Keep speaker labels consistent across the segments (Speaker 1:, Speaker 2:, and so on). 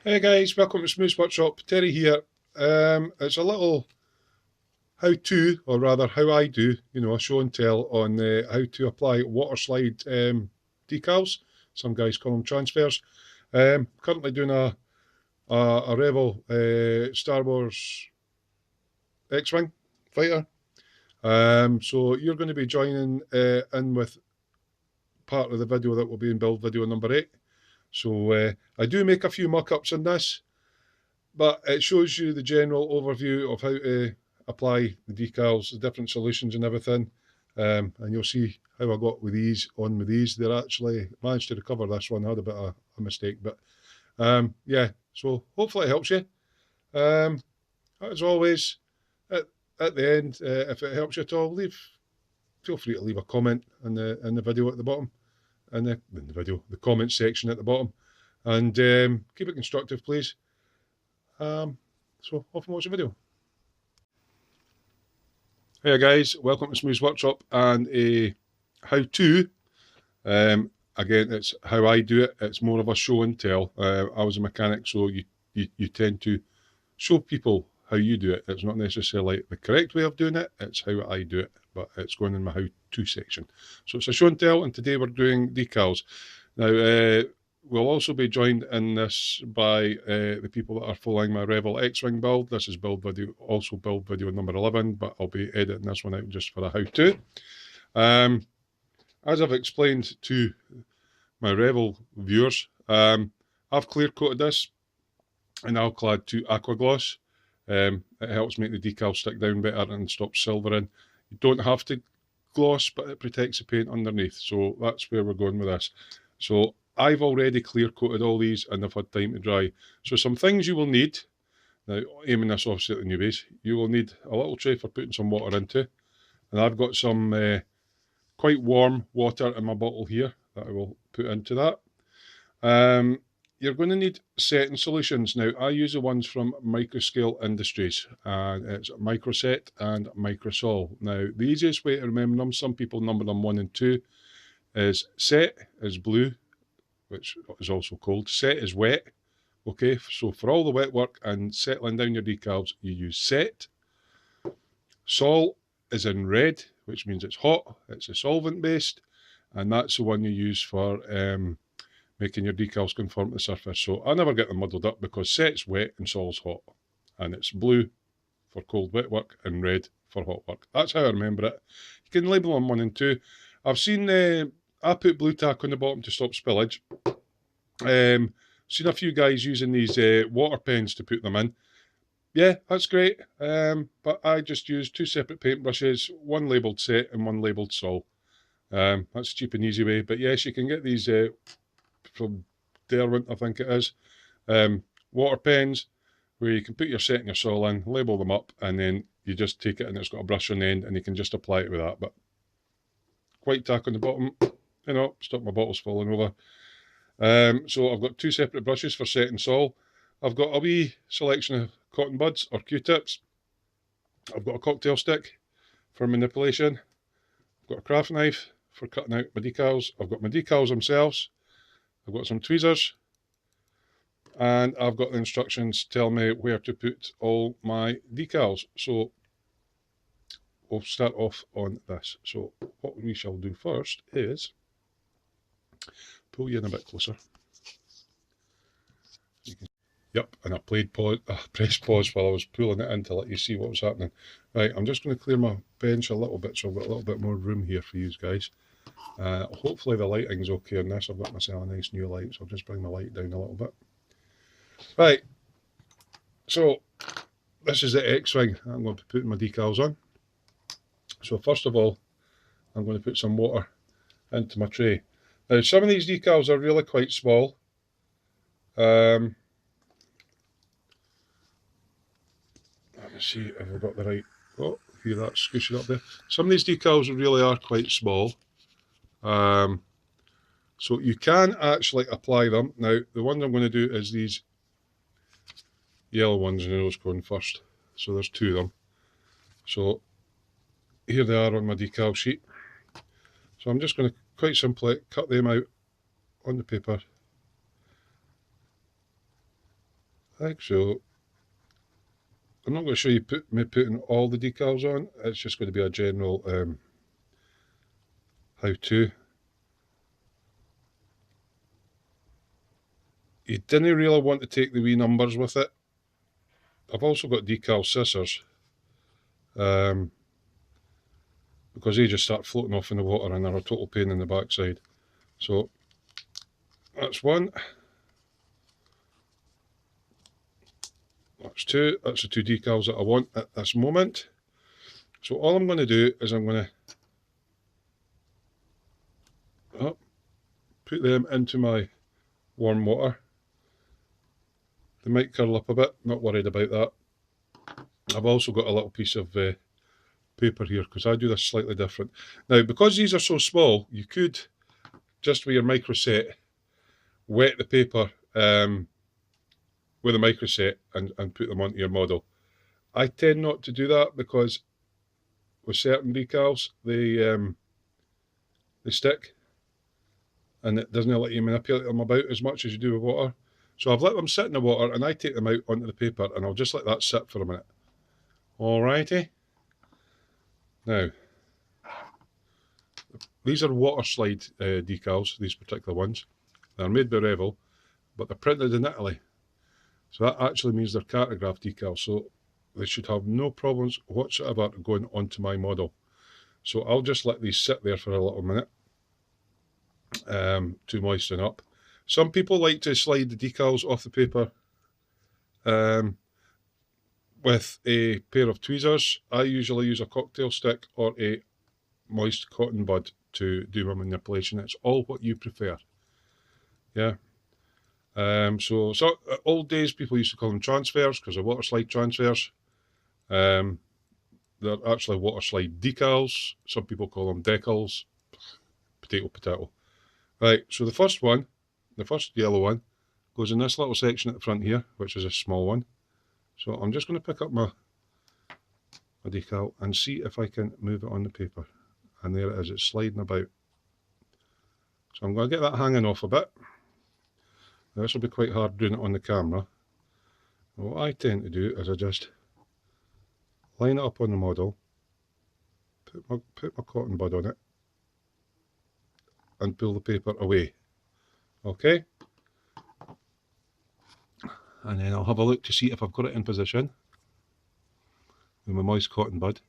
Speaker 1: Hey guys, welcome to Smooth Workshop. Terry here. It's a little how-to, or rather how I do, a show and tell on how to apply Waterslide decals. Some guys call them transfers. Currently doing a Rebel Star Wars X-Wing fighter. So you're going to be joining in with part of the video that will be in build video number 8. So I do make a few mock-ups in this, but it shows you the general overview of how to apply the decals, the different solutions and everything. And you'll see how I got with these. They're actually managed to recover this one. I had a bit of a mistake, but yeah, so hopefully it helps you. As always, at the end, if it helps you at all, feel free to leave a comment in the video at the bottom, and the comment section at the bottom, and keep it constructive, please. So off and watch the video. Hey guys, welcome to Smooth Workshop and a how-to. Again, it's how I do it. It's more of a show and tell. I was a mechanic, so you tend to show people how you do it. It's not necessarily the correct way of doing it, it's how I do it, but it's going in my how-to section. So it's a show and tell, and today we're doing decals. Now, we'll also be joined in this by the people that are following my Rebel X-Wing build. This is build video number 11, but I'll be editing this one out just for a how-to. As I've explained to my Rebel viewers, I've clear coated this in Alclad 2 Aqua Gloss. It helps make the decal stick down better and stop silvering. You don't have to gloss, but it protects the paint underneath, so that's where we're going with this. So I've already clear coated all these and they've had time to dry. So some things you will need, now aiming this obviously at the newbies, you will need a little tray for putting some water into, and I've got some quite warm water in my bottle here that I will put into that. You're going to need setting solutions. Now I use the ones from Microscale Industries, and it's Microset and Microsol. Now the easiest way to remember them, some people number them 1 and 2, is set is blue, which is also cold. Set is wet. Okay, so for all the wet work and settling down your decals, you use set. Sol is in red, which means it's hot. It's a solvent based, and that's the one you use for making your decals conform to the surface. So I never get them muddled up because set's wet and sol's hot, and it's blue for cold wet work and red for hot work. That's how I remember it. You can label them 1 and 2. I've seen I put blue tack on the bottom to stop spillage. Seen a few guys using these water pens to put them in. Yeah, that's great, but I just use 2 separate paintbrushes, one labelled set and one labelled sol. That's a cheap and easy way, but yes, you can get these from Derwent, I think it is, water pens, where you can put your set and your sol in, label them up, and then you just take it and it's got a brush on the end and you can just apply it with that. But white tack on the bottom, stop my bottles falling over. So I've got 2 separate brushes for set and sol. I've got a wee selection of cotton buds or Q-tips. I've got a cocktail stick for manipulation. I've got a craft knife for cutting out my decals. I've got my decals themselves. I've got some tweezers. And I've got the instructions tell me where to put all my decals. So we'll start off on this. So what we shall do first is pull you in a bit closer. Yep, and I pressed pause while I was pulling it in to let you see what was happening. Right, I'm just going to clear my bench a little bit so I've got a little bit more room here for you guys. Hopefully the lighting's okay on this. I've got myself a nice new light, so I'll just bring my light down a little bit. Right, so this is the X-Wing I'm going to be putting my decals on. So first of all, I'm going to put some water into my tray. Now some of these decals are really quite small. Let me see if I've got the right, oh, hear that squishing up there. Some of these decals really are quite small. So you can actually apply them. Now the one I'm going to do is these yellow ones, and those going first. So there's 2 of them. So here they are on my decal sheet. So I'm just going to quite simply cut them out on the paper. like so. I'm not going to show you me putting all the decals on. It's just going to be a general how-to. You didn't really want to take the wee numbers with it. I've also got decal scissors because they just start floating off in the water and they're a total pain in the backside. So that's one. That's two. That's the two decals that I want at this moment. So all I'm going to do is I'm going to put them into my warm water. They might curl up a bit, not worried about that. I've also got a little piece of paper here because I do this slightly different. Now, because these are so small, you could, just with your microset, wet the paper with a microset and put them onto your model. I tend not to do that because with certain decals, they stick and it doesn't let you manipulate them about as much as you do with water. So I've let them sit in the water and I take them out onto the paper and I'll just let that sit for a minute. Alrighty. Now, these are Waterslide decals, these particular ones. They're made by Revell, but they're printed in Italy. So that actually means they're cartograph decals, so they should have no problems whatsoever going onto my model. So I'll just let these sit there for a little minute to moisten up. Some people like to slide the decals off the paper with a pair of tweezers. I usually use a cocktail stick or a moist cotton bud to do my manipulation. It's all what you prefer. Yeah. So old days people used to call them transfers because they're water slide transfers. They're actually water slide decals. Some people call them decals. Potato, potato. Right, so the first one, the first yellow one, goes in this little section at the front here, which is a small one. So I'm just going to pick up my decal and see if I can move it on the paper. And there it is, it's sliding about. So I'm going to get that hanging off a bit. Now this will be quite hard doing it on the camera. And what I tend to do is I just line it up on the model, put my cotton bud on it, and pull the paper away. Okay? And then I'll have a look to see if I've got it in position with my moist cotton bud.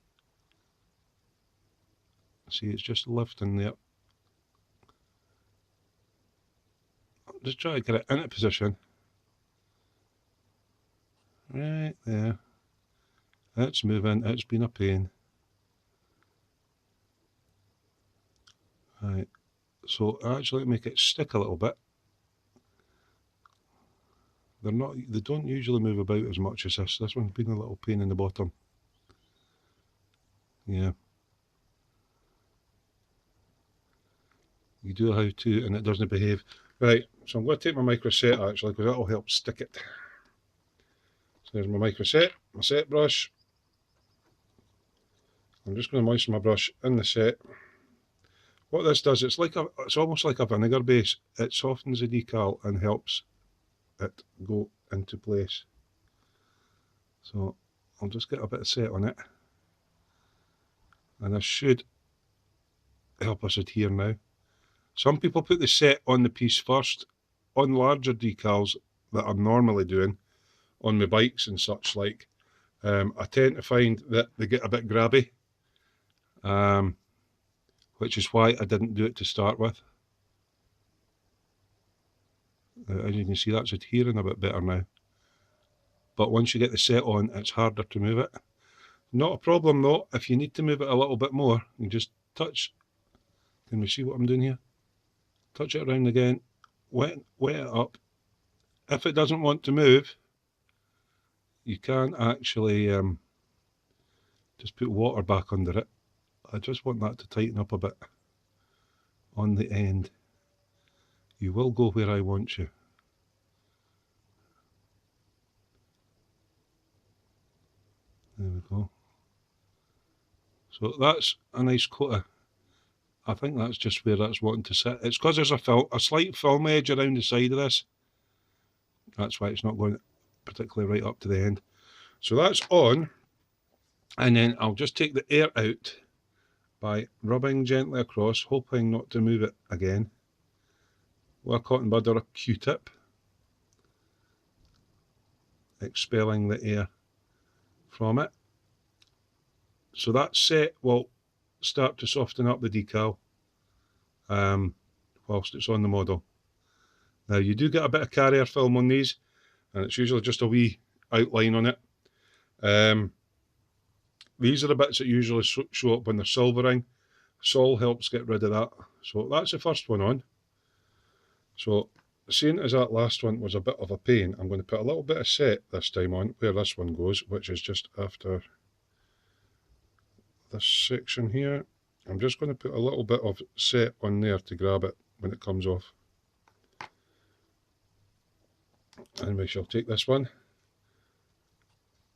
Speaker 1: See, it's just lifting there. I'm just trying to get it into position. Right there. It's moving, it's been a pain. Right, so actually make it stick a little bit. They don't usually move about as much as this. This one's been a little pain in the bottom. Yeah. You do how to and it doesn't behave. Right, so I'm going to take my microset actually because that will help stick it. So there's my microset, my set brush. I'm just going to moisten my brush in the set. What this does, it's almost like a vinegar base. It softens the decal and helps it go into place. So I'll just get a bit of set on it. And this should help us adhere now. Some people put the set on the piece first. On larger decals that I'm normally doing, on my bikes and such like, I tend to find that they get a bit grabby, which is why I didn't do it to start with. As you can see, that's adhering a bit better now. But once you get the set on, it's harder to move it. Not a problem though. If you need to move it a little bit more, you just touch. Can we see what I'm doing here? Touch it around again, wet it up. If it doesn't want to move, you can actually just put water back under it. I just want that to tighten up a bit on the end. You will go where I want you. There we go. So that's a nice coat of, I think that's just where that's wanting to sit. It's because there's a slight film edge around the side of this. That's why it's not going. particularly right up to the end. So that's on, and then I'll just take the air out by rubbing gently across, hoping not to move it again, with a cotton bud or a Q-tip, expelling the air from it. So that set will start to soften up the decal whilst it's on the model. Now you do get a bit of carrier film on these, and it's usually just a wee outline on it. These are the bits that usually show up when they're silvering. Sol helps get rid of that. So that's the first one on. So seeing as that last one was a bit of a pain, I'm going to put a little bit of set this time on where this one goes, which is just after this section here. I'm just going to put a little bit of set on there to grab it when it comes off. And we shall take this one.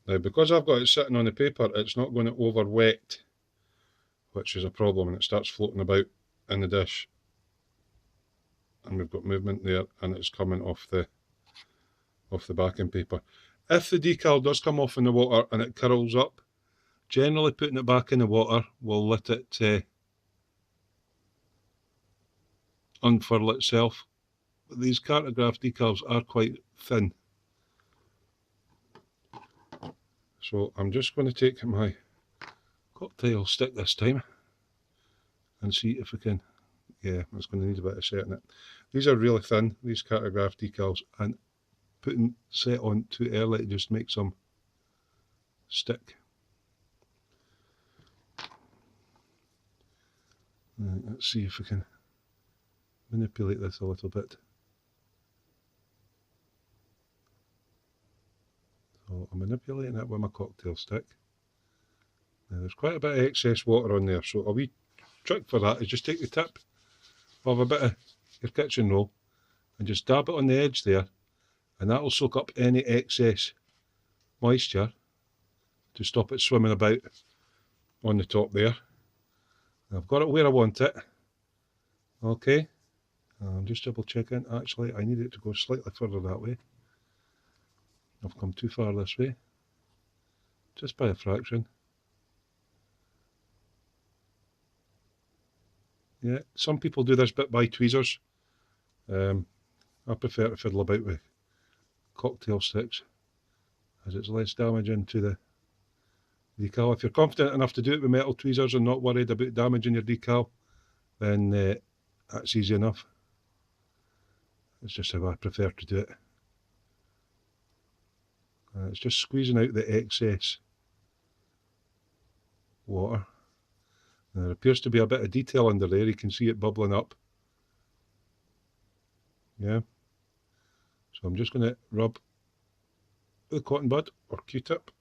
Speaker 1: Now because I've got it sitting on the paper, it's not going to over wet, which is a problem, and it starts floating about in the dish. And we've got movement there, and it's coming off the backing paper. If the decal does come off in the water and it curls up, generally putting it back in the water will let it unfurl itself. But these cartograph decals are quite thin. So I'm just going to take my cocktail stick this time and see if we can, yeah, it's going to need a bit of set in it. These are really thin, these cartograph decals, and putting set on too early just makes them stick. Right, let's see if we can manipulate this a little bit. So I'm manipulating it with my cocktail stick. Now there's quite a bit of excess water on there, so a wee trick for that is just take the tip of a bit of your kitchen roll and just dab it on the edge there, and that will soak up any excess moisture to stop it swimming about on the top there. Now I've got it where I want it. Okay, I'm just double checking. Actually, I need it to go slightly further that way. I've come too far this way, just by a fraction. Yeah, some people do this bit by tweezers. I prefer to fiddle about with cocktail sticks, as it's less damaging to the decal. If you're confident enough to do it with metal tweezers and not worried about damaging your decal, then that's easy enough. It's just how I prefer to do it. It's just squeezing out the excess water. Now, there appears to be a bit of detail under there, you can see it bubbling up. Yeah. So I'm just going to rub with a cotton bud or Q-tip,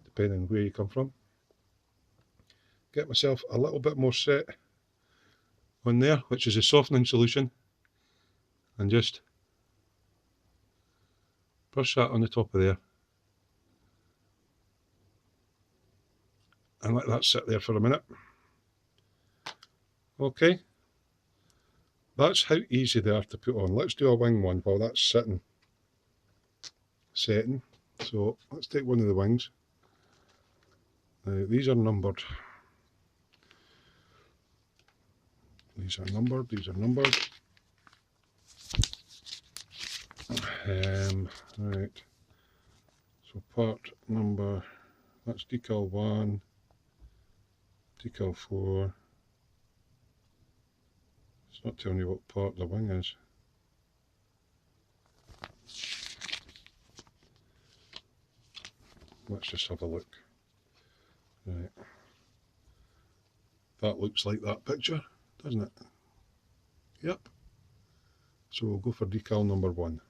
Speaker 1: depending on where you come from. Get myself a little bit more set on there, which is a softening solution, and just brush that on the top of there. And let that sit there for a minute. Okay, that's how easy they are to put on. Let's do a wing one while that's setting. So let's take one of the wings. Now these are numbered. These are numbered, these are numbered. Right, so part number, that's decal 1, decal 4. It's not telling me what part the wing is. Let's just have a look. Right. That looks like that picture, doesn't it? Yep. So we'll go for decal number 1.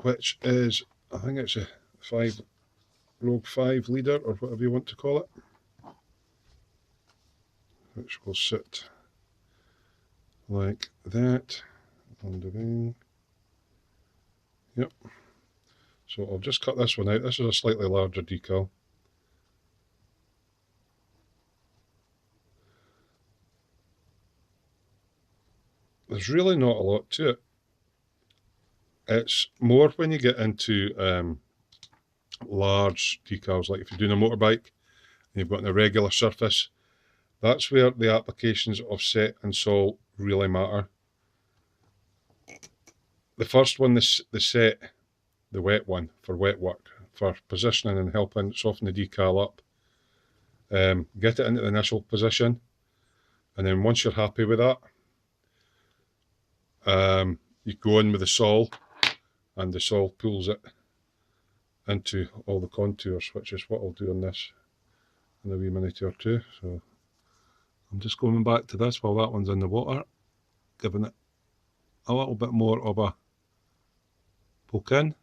Speaker 1: Which is, I think it's a Rogue 5 leader, or whatever you want to call it. Which will sit like that on the wing. Yep. So I'll just cut this one out. This is a slightly larger decal. There's really not a lot to it. It's more when you get into large decals, like if you're doing a motorbike and you've got an irregular surface, that's where the applications of set and sol really matter. The first one, the set, the wet one, for wet work, for positioning and helping soften the decal up. Get it into the initial position, and then once you're happy with that, you go in with the sol, and the sol pulls it into all the contours, which is what I'll do on this in a wee minute or two. So I'm just going back to this while that one's in the water, giving it a little bit more of a poke in,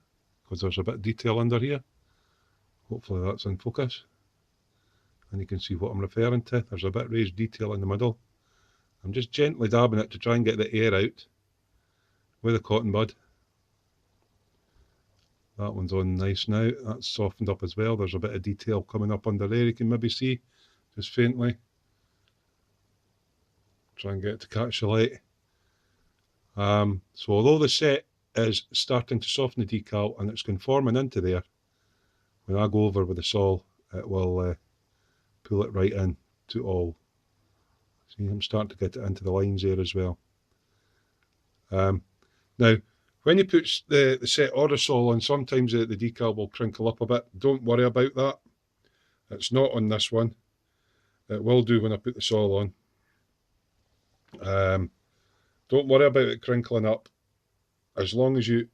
Speaker 1: because there's a bit of detail under here. Hopefully that's in focus, and you can see what I'm referring to. There's a bit raised detail in the middle. I'm just gently dabbing it to try and get the air out with a cotton bud. That one's on nice now. That's softened up as well. There's a bit of detail coming up under there, you can maybe see, just faintly. Try and get it to catch the light. So although the set is starting to soften the decal and it's conforming into there, when I go over with the sol, it will pull it right in to all. See, I'm starting to get it into the lines there as well. Now, when you put the set or the sol on, sometimes the decal will crinkle up a bit. Don't worry about that. It's not on this one. It will do when I put the sol on. Don't worry about it crinkling up. As long as you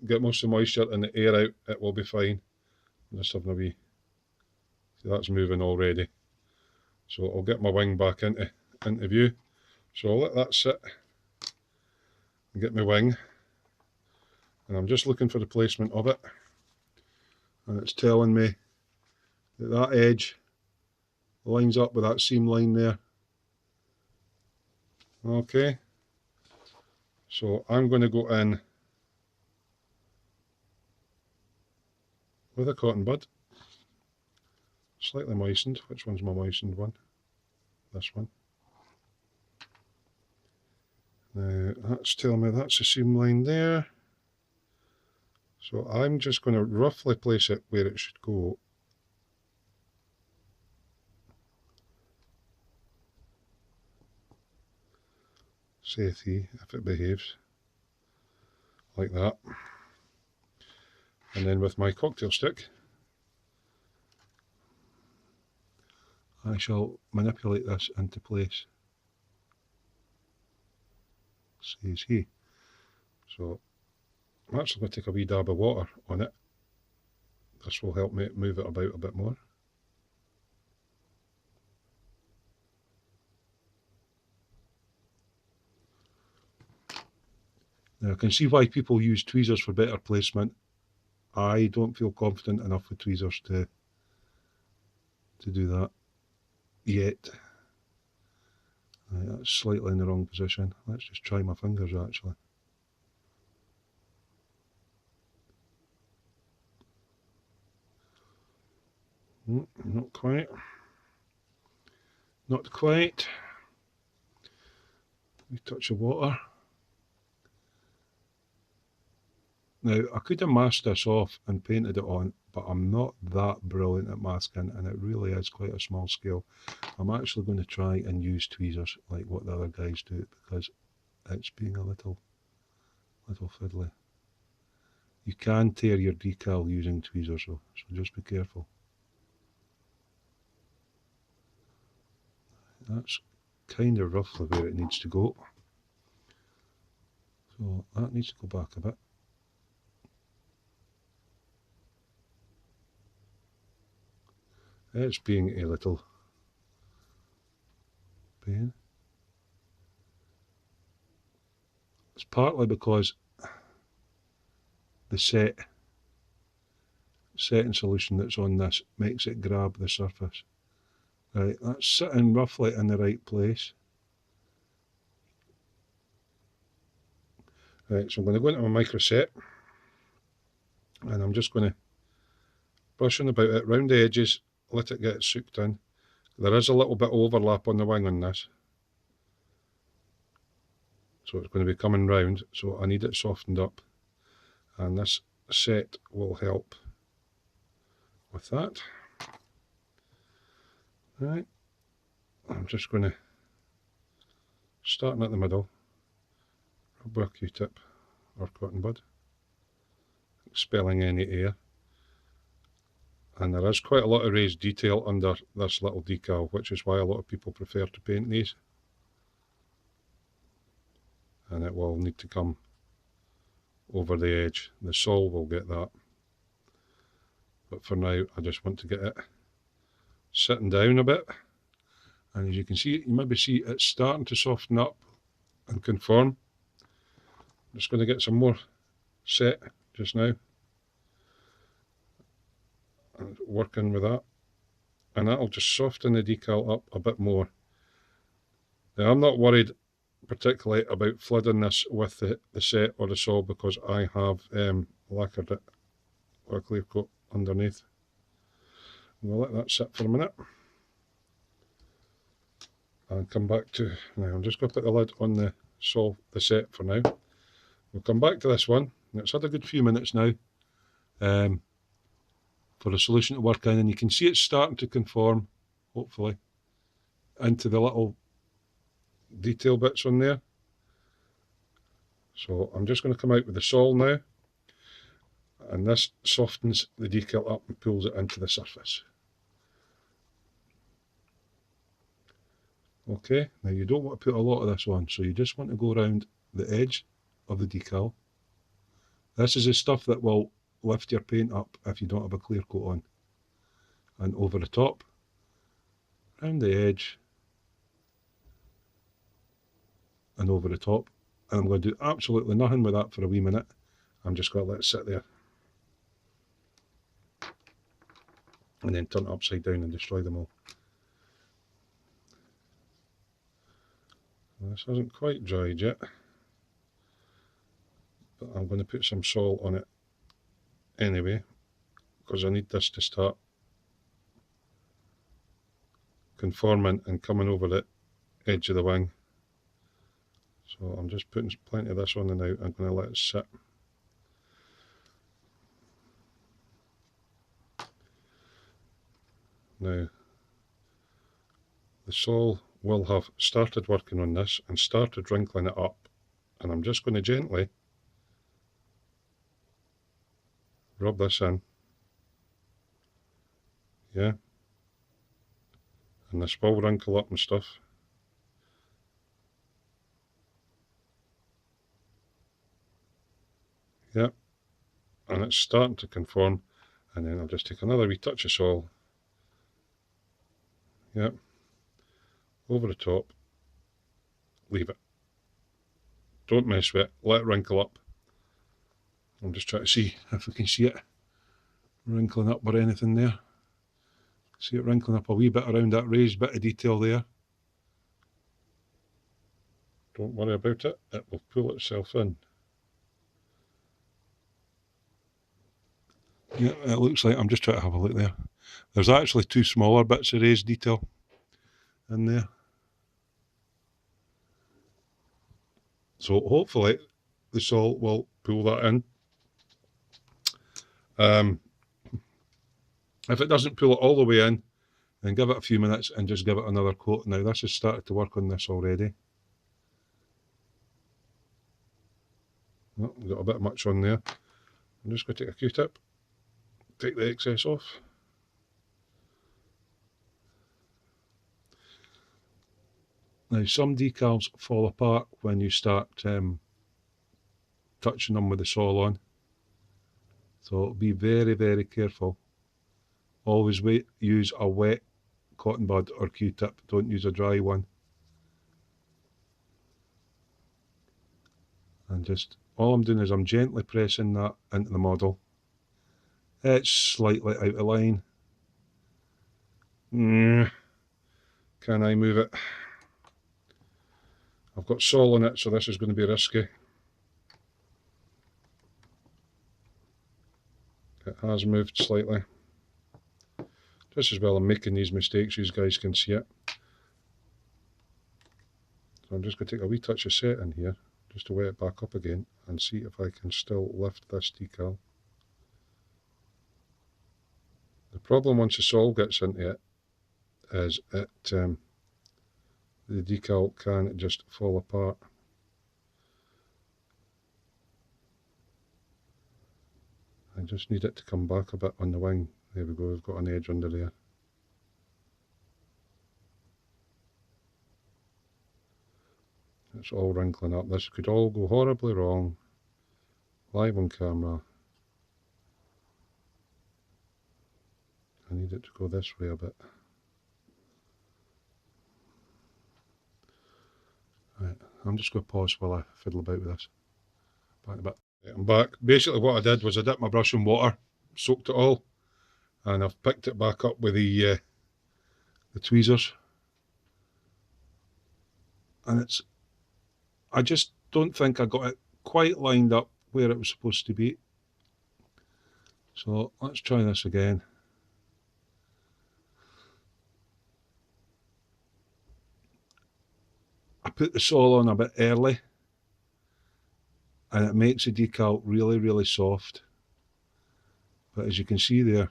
Speaker 1: get most of the moisture and the air out, it will be fine. I'm just having a wee... See, that's moving already. So I'll get my wing back into view. So I'll let that sit and get my wing. And I'm just looking for the placement of it. And it's telling me that that edge lines up with that seam line there. Okay. So I'm going to go in with a cotton bud, slightly moistened. Which one's my moistened one? This one. Now that's telling me that's the seam line there. So I'm just going to roughly place it where it should go. Saith he, if it behaves. Like that. And then with my cocktail stick, I shall manipulate this into place. Says he. So I'm actually going to take a wee dab of water on it. This will help me move it about a bit more. Now I can see why people use tweezers for better placement. I don't feel confident enough with tweezers to do that yet. Right, that's slightly in the wrong position. Let's just try my fingers actually. Not quite. Not quite. A touch of water. Now, I could have masked this off and painted it on, but I'm not that brilliant at masking, and it really is quite a small scale. I'm actually going to try and use tweezers like what the other guys do, because it's being a little fiddly. You can tear your decal using tweezers though, so just be careful. That's kind of roughly where it needs to go. So that needs to go back a bit. It's being a little pain. It's partly because the setting solution that's on this makes it grab the surface. Right, that's sitting roughly in the right place. Right, so I'm going to go into my microset, and I'm just going to brush on about it round the edges, let it get soaked in. There is a little bit of overlap on the wing on this, so it's going to be coming round, so I need it softened up. and this set will help with that. Right, I'm just going to, starting at the middle, rub with a Q-tip or cotton bud, expelling any air. And there is quite a lot of raised detail under this little decal, which is why a lot of people prefer to paint these. And it will need to come over the edge. The sole will get that. But for now, I just want to get it sitting down a bit. And as you can see, you maybe see it's starting to soften up and conform. I'm just going to get some more set just now. And working with that. And that'll just soften the decal up a bit more. Now, I'm not worried particularly about flooding this with the set or the saw, because I have lacquered it with a clear coat underneath. We'll let that sit for a minute and come back to, now I'm just going to put the lid on the set for now. We'll come back to this one. It's had a good few minutes now for the solution to work in, and you can see it's starting to conform, hopefully, into the little detail bits on there. So I'm just going to come out with the sol now, and this softens the decal up and pulls it into the surface. Okay, now you don't want to put a lot of this on, so you just want to go around the edge of the decal. This is the stuff that will lift your paint up if you don't have a clear coat on. And over the top, around the edge, and over the top. And I'm going to do absolutely nothing with that for a wee minute. I'm just going to let it sit there. And then turn it upside down and destroy them all. This hasn't quite dried yet, but I'm going to put some sol on it anyway, because I need this to start conforming and coming over the edge of the wing. So I'm just putting plenty of this on and now. I'm going to let it sit. Now, the sol will have started working on this and started wrinkling it up, and I'm just going to gently rub this in, yeah, and this will wrinkle up and stuff. Yeah, and it's starting to conform, and then I'll just take another wee touch of sol, yeah, over the top, leave it, don't mess with it, let it wrinkle up. I'm just trying to see if we can see it wrinkling up or anything there. See it wrinkling up a wee bit around that raised bit of detail there. Don't worry about it, it will pull itself in. Yeah, it looks like, I'm just trying to have a look there. There's actually two smaller bits of raised detail in there. So hopefully the sol will pull that in. If it doesn't pull it all the way in, then give it a few minutes and just give it another coat. Now this has started to work on this already. Oh, got a bit much on there. I'm just going to take a Q-tip, take the excess off. Now some decals fall apart when you start touching them with the sol on, so be very, very careful. Always use a wet cotton bud or Q-tip, don't use a dry one. And just, all I'm doing is I'm gently pressing that into the model. It's slightly out of line. Can I move it? I've got sol on it, so this is going to be risky. It has moved slightly. Just as well I'm making these mistakes, you guys can see it. So I'm just going to take a wee touch of set in here, just to wet it back up again and see if I can still lift this decal. The problem once the sol gets into it is the decal can just fall apart. I just need it to come back a bit on the wing. There we go, we've got an edge under there. It's all wrinkling up. This could all go horribly wrong live on camera. I need it to go this way a bit. Right, I'm just going to pause while I fiddle about with this. Back in a bit. Right, I'm back. Basically what I did was I dipped my brush in water, soaked it all, and I've picked it back up with the tweezers. And I just don't think I got it quite lined up where it was supposed to be. So let's try this again. I put the sol on a bit early and it makes the decal really, really soft. But as you can see there,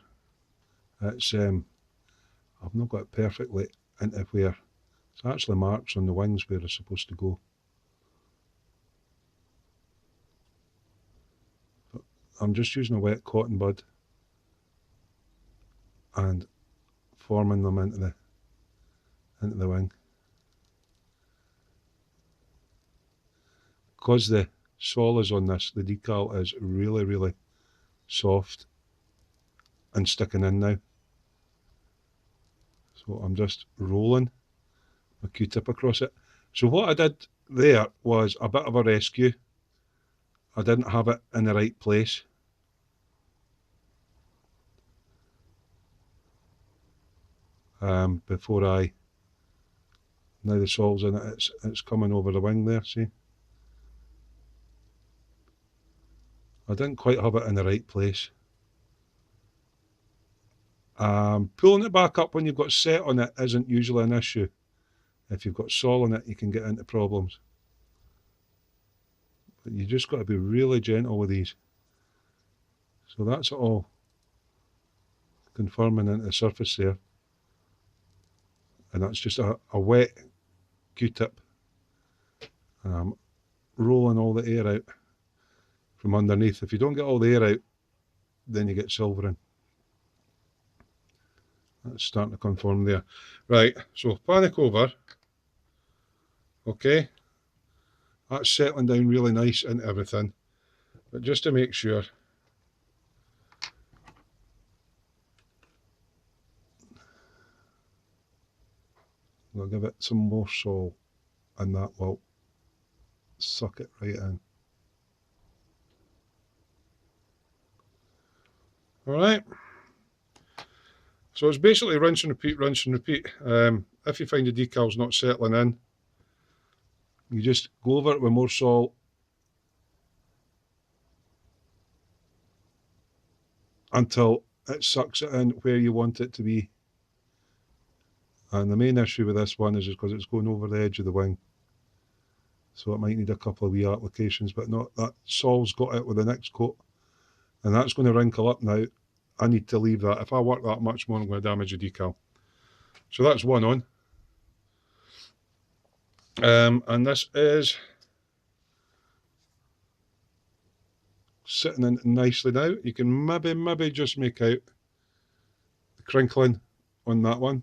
Speaker 1: it's I've not got it perfectly into where it's actually marks on the wings where it's supposed to go. But I'm just using a wet cotton bud and forming them into the wing. Because the sol is on this, the decal is really, really soft and sticking in now. So I'm just rolling my Q-tip across it. So what I did there was a bit of a rescue. I didn't have it in the right place. Before now the sol's in it, it's coming over the wing there, see? I didn't quite have it in the right place. Pulling it back up when you've got set on it isn't usually an issue. If you've got sol on it, you can get into problems. But you just got to be really gentle with these. So that's it all confirming into the surface there. And that's just a wet Q-tip. And I'm rolling all the air out from underneath. If you don't get all the air out, then you get silvering. That's starting to conform there. Right, so panic over. Okay, that's settling down really nice into everything. But just to make sure, I'll give it some more sol and that will suck it right in. Alright, so it's basically rinse and repeat, rinse and repeat. If you find the decal's not settling in, you just go over it with more sol until it sucks it in where you want it to be. And the main issue with this one is because it's going over the edge of the wing. So it might need a couple of wee applications, but not that sol's got it with the next coat. And that's going to wrinkle up now. I need to leave that. If I work that much more, I'm going to damage the decal. So that's one on. And this is sitting in nicely now. You can maybe just make out the crinkling on that one.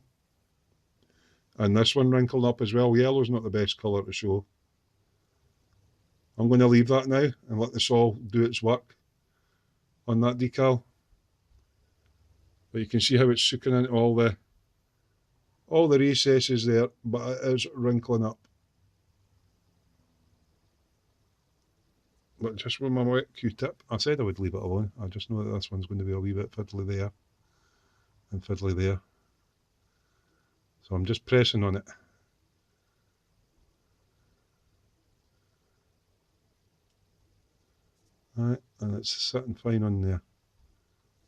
Speaker 1: And this one wrinkled up as well. Yellow's not the best colour to show. I'm going to leave that now and let the sol do its work on that decal. But you can see how it's soaking into all the recesses there, but it is wrinkling up. But just with my wet Q-tip, I said I would leave it alone. I just know that this one's going to be a wee bit fiddly there and fiddly there. So I'm just pressing on it. Right, and it's sitting fine on there.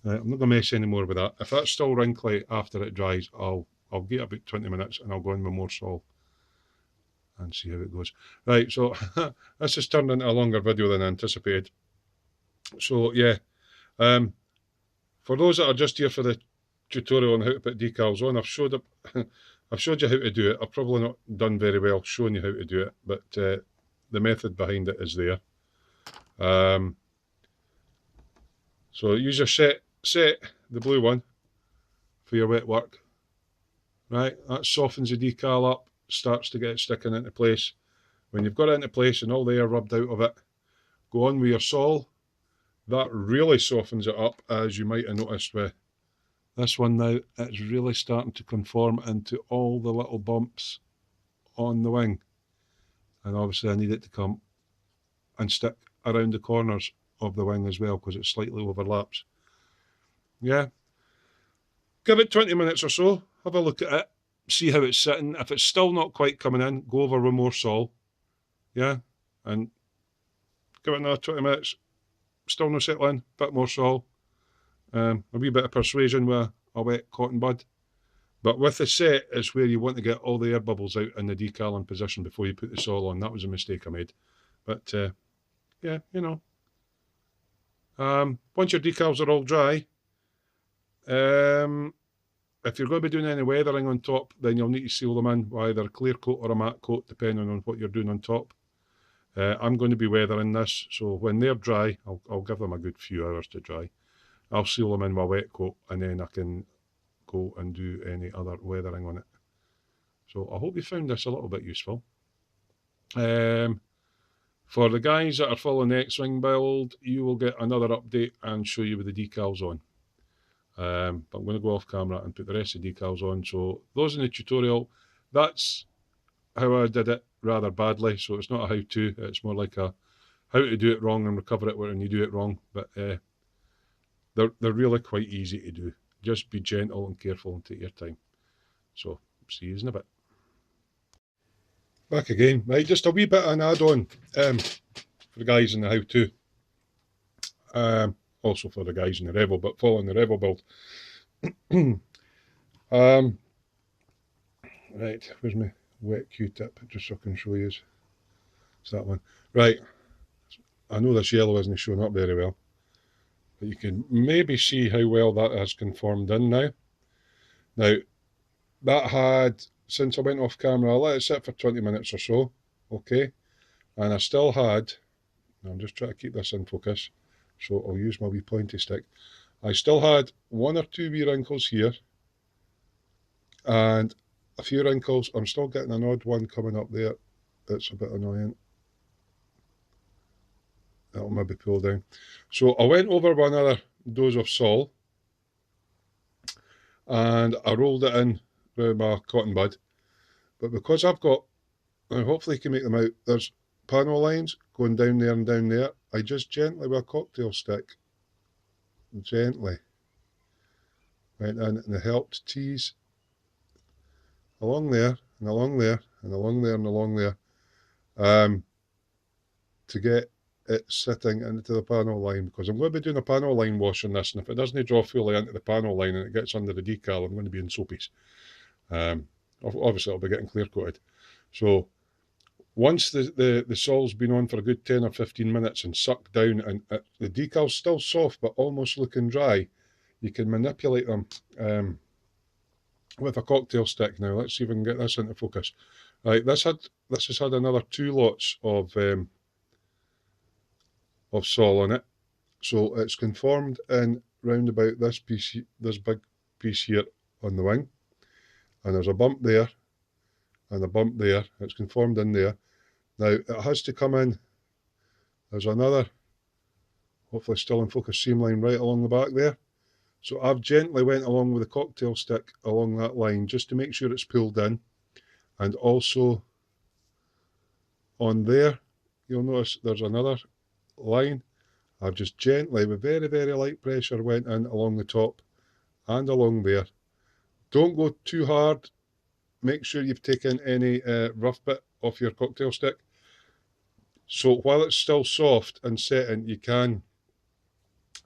Speaker 1: Right, I'm not going to mess any more with that. If that's still wrinkly after it dries, I'll give it about 20 minutes and I'll go in with more sol and see how it goes. Right, so this has turned into a longer video than anticipated. So yeah, for those that are just here for the tutorial on how to put decals on, I've showed you how to do it. I've probably not done very well showing you how to do it, but the method behind it is there. So use your set, the blue one, for your wet work. Right, that softens the decal up, starts to get it sticking into place. When you've got it into place and all the air rubbed out of it, go on with your sol. That really softens it up, as you might have noticed with this one now. It's really starting to conform into all the little bumps on the wing. And obviously I need it to come and stick around the corners of the wing as well, because it slightly overlaps. Yeah. Give it 20 minutes or so, have a look at it, see how it's sitting. If it's still not quite coming in, go over with more sol. Yeah. And give it another 20 minutes. Still no settling, bit more sol, a wee bit of persuasion with a wet cotton bud. But with the set is where you want to get all the air bubbles out in the decal in position before you put the sol on. That was a mistake I made. But yeah, you know. Once your decals are all dry, if you're going to be doing any weathering on top, then you'll need to seal them in with either a clear coat or a matte coat, depending on what you're doing on top. I'm going to be weathering this, so when they're dry, I'll give them a good few hours to dry. I'll seal them in my wet coat, and then I can go and do any other weathering on it. So I hope you found this a little bit useful. For the guys that are following the X-Wing build, you will get another update and show you with the decals on. But I'm going to go off camera and put the rest of the decals on. So those in the tutorial, that's how I did it rather badly. So it's not a how-to, it's more like a how to do it wrong and recover it when you do it wrong. But they're really quite easy to do. Just be gentle and careful and take your time. So see you in a bit. Back again, right? Just a wee bit of an add-on for the guys in the how-to. Also for the guys in the Rebel, but following the Rebel build. Right, where's my wet Q-tip, just so I can show you? It's that one. Right, I know this yellow isn't showing up very well, but you can maybe see how well that has conformed in now. Now, that had, since I went off camera, I let it sit for 20 minutes or so, okay, and I still had, I'm just trying to keep this in focus, so I'll use my wee pointy stick. I still had one or two wee wrinkles here, and a few wrinkles. I'm still getting an odd one coming up there. That's a bit annoying. That'll maybe pull down. So I went over with another dose of sol, and I rolled it in with my cotton bud. But because I've got, and hopefully you can make them out, there's panel lines going down there and down there. I just gently with a cocktail stick, gently went in and it helped tease along there and along there and along there and along there to get it sitting into the panel line, because I'm going to be doing a panel line wash on this, and if it doesn't draw fully into the panel line and it gets under the decal, I'm going to be in soapies. Obviously I'll be getting clear coated. So once the sol's been on for a good 10 or 15 minutes and sucked down, and the decal's still soft but almost looking dry, you can manipulate them with a cocktail stick. Now let's see if we can get this into focus. Right, this has had another 2 lots of sol on it, so it's conformed in round about this piece, this big piece here on the wing, and there's a bump there and a bump there. It's conformed in there. Now it has to come in. There's another, hopefully still in focus, seam line right along the back there. So I've gently went along with a cocktail stick along that line just to make sure it's pulled in, and also on there you'll notice there's another line. I've just gently, with very, very light pressure, went in along the top and along there. Don't go too hard. Make sure you've taken any rough bit off your cocktail stick. So while it's still soft and setting, you can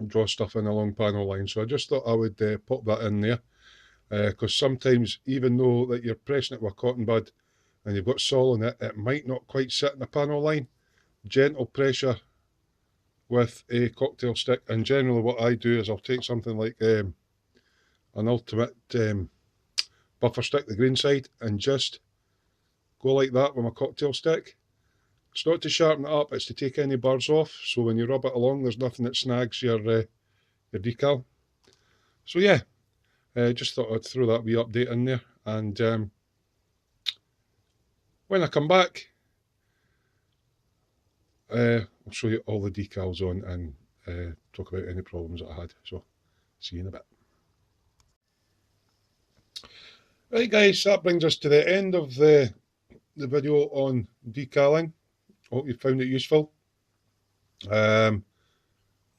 Speaker 1: draw stuff in along panel line. So I just thought I would pop that in there, because sometimes, even though that you're pressing it with a cotton bud and you've got sol in it, it might not quite sit in the panel line. Gentle pressure with a cocktail stick, and generally what I do is I'll take something like an ultimate buffer stick, the green side, and just go like that with my cocktail stick. It's not to sharpen it up, it's to take any burrs off, so when you rub it along there's nothing that snags your decal. So yeah, just thought I'd throw that wee update in there, and when I come back I'll show you all the decals on and talk about any problems that I had. So see you in a bit. Right guys, that brings us to the end of the video on decaling. Hope you found it useful. No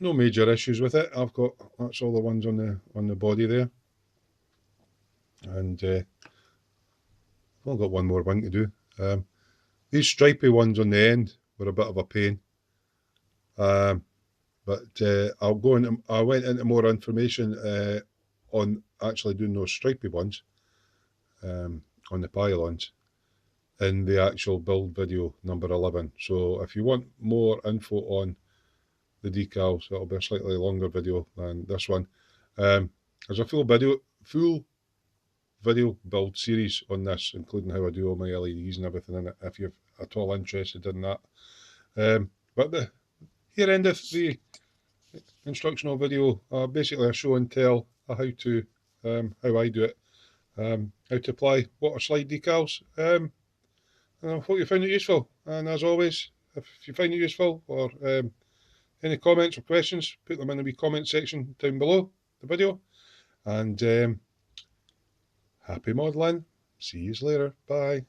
Speaker 1: major issues with it. That's all the ones on the body there, and I've only got one more one to do. These stripy ones on the end were a bit of a pain, but I went into more information on actually doing those stripy ones on the pylons in the actual build video number 11. So if you want more info on the decals, it'll be a slightly longer video than this one. There's a full video build series on this, including how I do all my LEDs and everything in it, if you're at all interested in that. But here endeth the instructional video, basically a show and tell how I do it, how to apply Waterslide decals. And I hope you found it useful, and as always, if you find it useful or any comments or questions, put them in the wee comment section down below the video, and happy modelling. See you later. Bye.